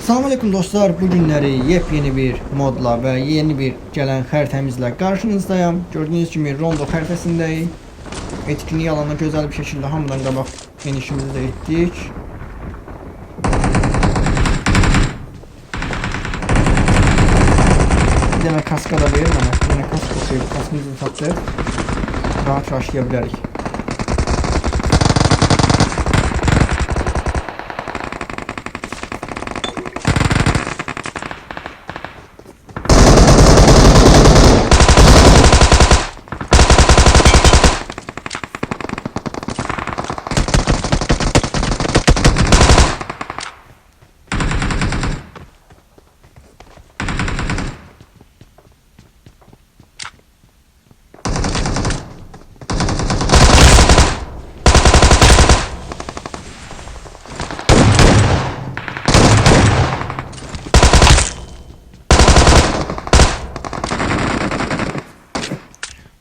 Selamünaleyküm dostlar. Bu günləri yepyeni bir modla və yeni bir gələn xəritəmizlə qarşınızdayım. Gördüyünüz kimi Rondo xəritəsindəyik. Etkinlik alanına gözəl bir şəkildə hamıdan qabaq enişimizi də etdik. Bir dənə kaska da verir mənə. Bir dənə kask oxuyub, kaskımızı satdıq. Rahat raşlaya bilərik.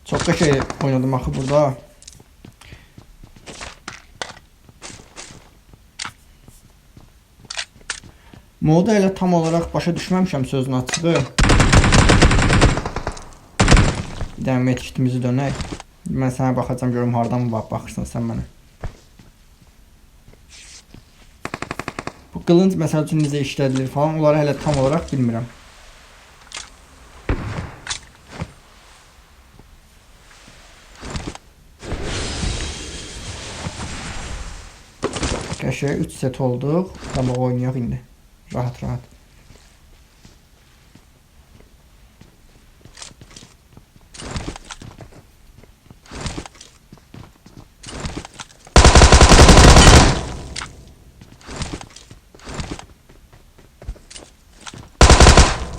Çok da şey oynadım axı burada. Modu elə tam olarak başa düşməmişəm sözün açığı. Bir dənə metkitimizi dönək. Mən sənə baxacağım görüm hardan baxırsan sən mənə. Bu qılınc məsəl üçün necə işlədilir falan onları hələ tam olarak bilmirəm. Qəşəng 3 set olduq. Tamam oynayaq indi. Rahat rahat.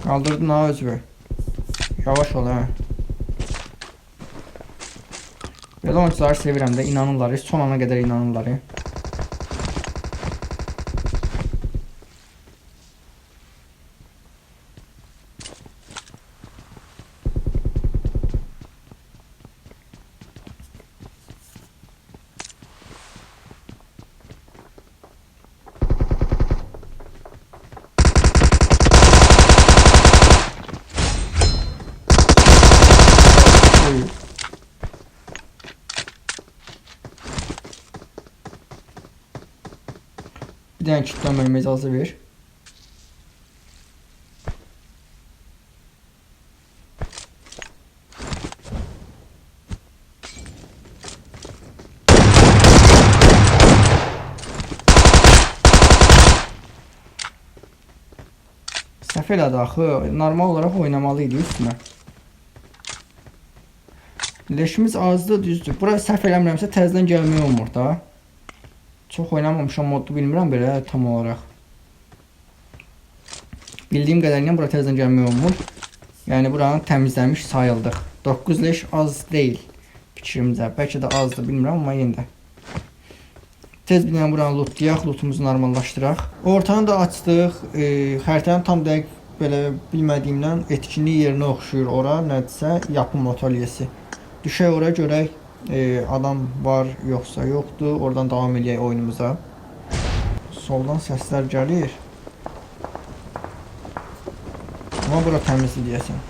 Kaldırdın ha özü. Yavaş ol ha. Belə oyuncuları sevirəm də inanırlar. Son ana qədər inanırlar. Bir dənə kilitləməyimə icazə ver. Səhv elədi axı. Normal olaraq oynamalıydı üstünə. Leşimiz azdı, düzdür. Bura səhv eləmirəmsə təzədən gəlmək olmur da. Çox oynamamışam moddu bilmirəm belə tam olarak. Bildiyim qədərilə bura təzədən gəlmək olmur. Yəni buranı təmizləmiş sayıldıq. 9 leş az deyil fikrimcə. Bəlkə də azdır bilmirəm amma yenə də. Tez bir dənə buranı lootlayaq, lootumuzu normallaşdıraq. Ortanı da açdıq. Xəritənin tam dəqiq belə bilmədiyimdən etkinlik yerinə oxşuyur ora. Nədirsə yapım atölyesi. Düşək ora görək. Adam var yoxsa yoxdur. Oradan davam edək oyunumuza. Soldan səslər gəlir. Amma bura təmizdir deyəsən.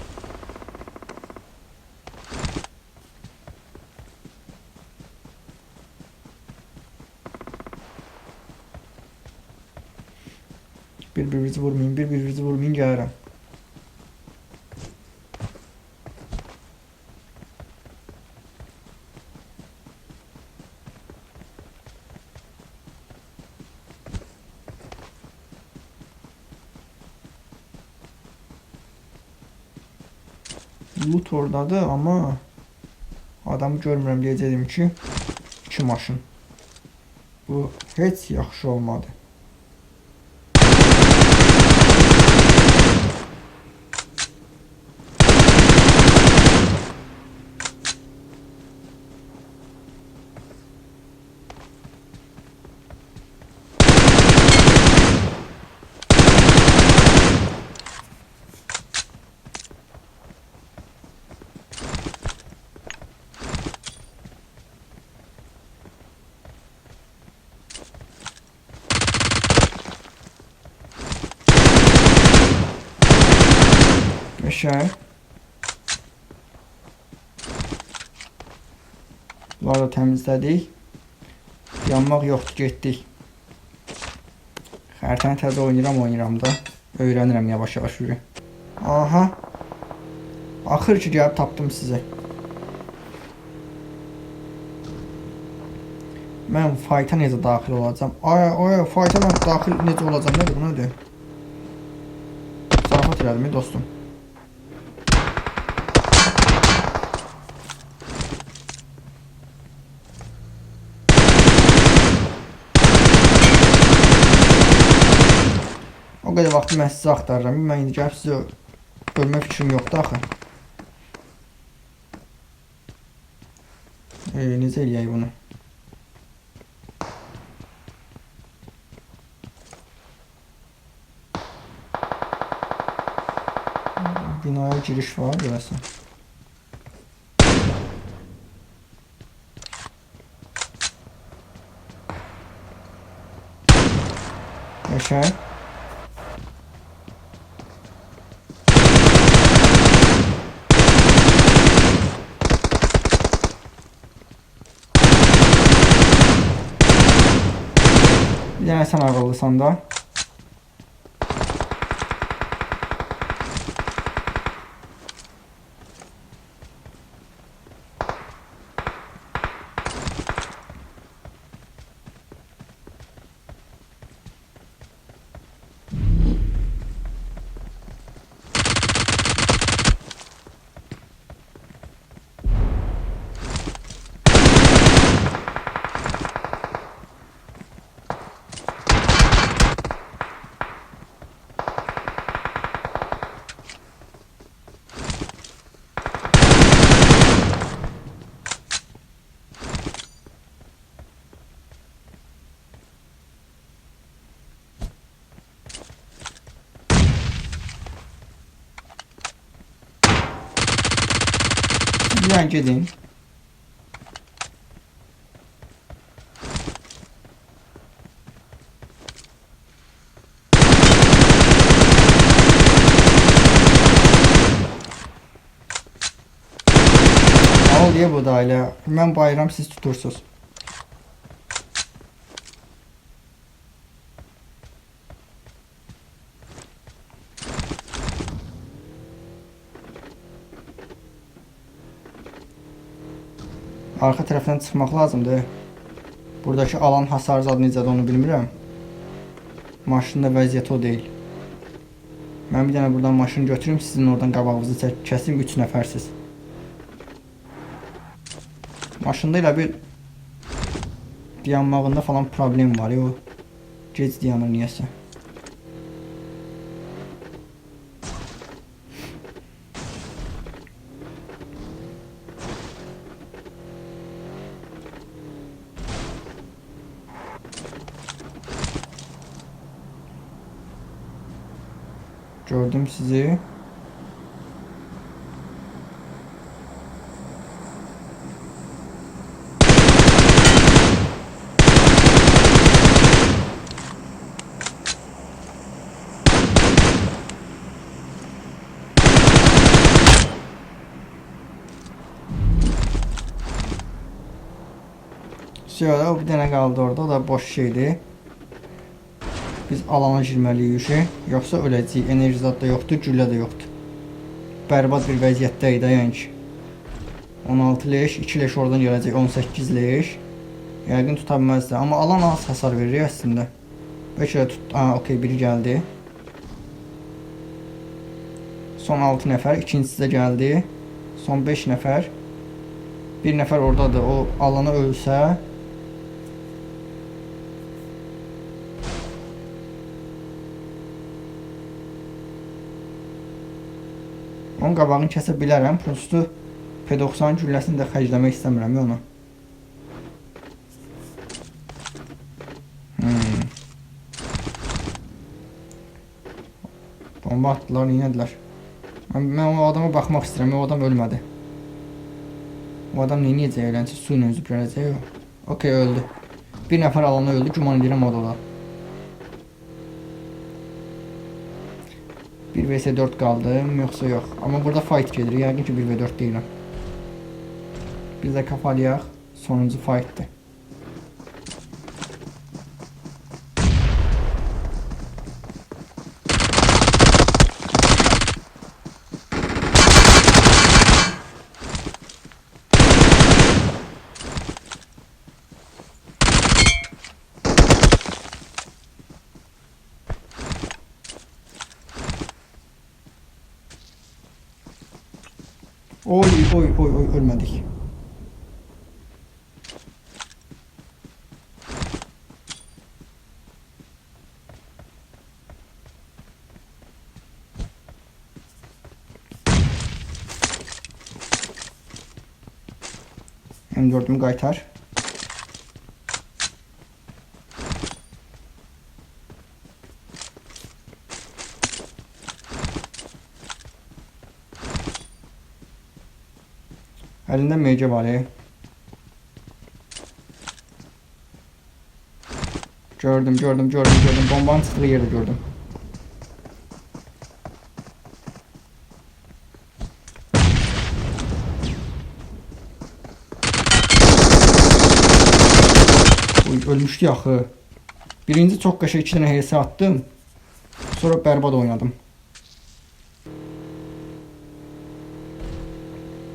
Bir-birinizi vurmayın, bir-birinizi vurmayın gəlirəm. Loot oradadır ama adamı görmürəm deyəcəydim ki 2 maşın. Bu heç yaxşı olmadı. Yaşar. Bunları da təmizlədik. Yanmaq yoxdur, getdik. Xəritəni təzə oynayıram da. Öyrənirəm yavaş-yavaş yürü. Aha. Axır ki gəlib tapdım sizi. Mən fayta necə daxil olacağam? Ay, fayta mən daxil necə olacağam? Nədir bu, nədir? Zarafat elədim, dostum. O qədər vaxtı mən sizi axtarıram. Mən indi gəlib sizi ölmə fikrim yoxdur axı. Necə eləyək bunu? Binaya giriş var, görəsən. Yaşar. Bir dənə sən ağıllısan da. Yani gedin. Ne oluyor bu da elə? Mən bayram, siz tutursunuz. Arka tərəfdən çıxmaq lazımdır. Buradakı alan hasar zadı necədir onu bilmirəm. Maşında vəziyyəti o deyil. Mən bir dənə buradan maşını götürüm, sizin oradan qabağınızı kəsim, 3 nəfərsiz. Maşında elə bir dayanmağında falan problem var. O gec dayanır niyəsə. Gördüm sizi. Şöyle bir dənə qaldı orada, o da boş şeydir. Biz alana girməliyik, yoxsa öləcəyik. Enerji zad da yoxdur, güllə də yoxdur. Bərbad bir vəziyyətdəyik də, yəni ki. 16 leş, 2 leş oradan gələcək, 18 leş. Yəqin tuta bilməzdir, amma alan az hasar verir əslində. Bəlkə də tut, okey, biri gəldi. Son 6 nəfər, ikincisi də gəldi. Son 5 nəfər. Bir nəfər oradadır, o alana ölsə. Onun qabağını kəsə bilərəm, prosto P90 gülləsini də xərcləmək istəmirəm onu. Bomba atdılar, neynədilər? Mən o adama baxmaq istəyirəm, o adam ölmədi. O adam neynəyəcək, öylənsə su ilə üzüb gələcək o. Okey, öldü. Bir nəfər alana öldü, güman edirəm o da. 1 vs 4 qaldım, yoxsa yox. Amma burada fight gedir. Yəqin ki 1 və 4 deyiləm. Biz də kafalayaq. Sonuncu fight'dır. Oy oy oy oy, ölmədik. M4'ümü qaytar. Əlində MG var. Gördüm. Bombanın çıxdığı yeri gördüm. Ölmüşdü axı. Birinci çox qəşəng 2 dənə HS attım. Sonra bərbad oynadım.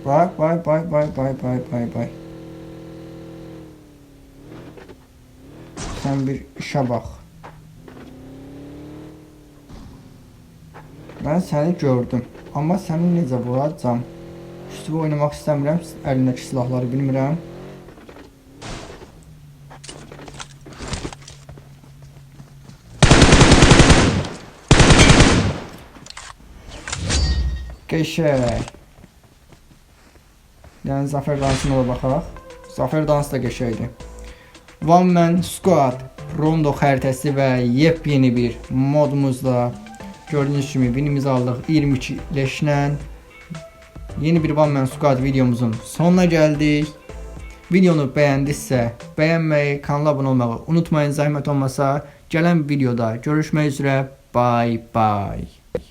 Bay. Sən bir işə bax. Mən səni gördüm. Amma səni necə vuracam? Üstüvə oynamaq istəmirəm. Əlindəki silahları bilmirəm. Qəşəng. Yəni Zafer dansına da baxaq. Zafer dansı da qəşəngdir. One Man Squad Rondo xəritəsi və yepyeni bir modumuzla gördüyünüz kimi winimizi aldıq 22 leşlə. Yeni bir One Man Squad videomuzun sonuna gəldik. Videonu bəyəndinizsə bəyənməyi, kanala abunə olmağı unutmayın, zəhmət olmasa. Gələn videoda görüşmək üzrə. Bye bye.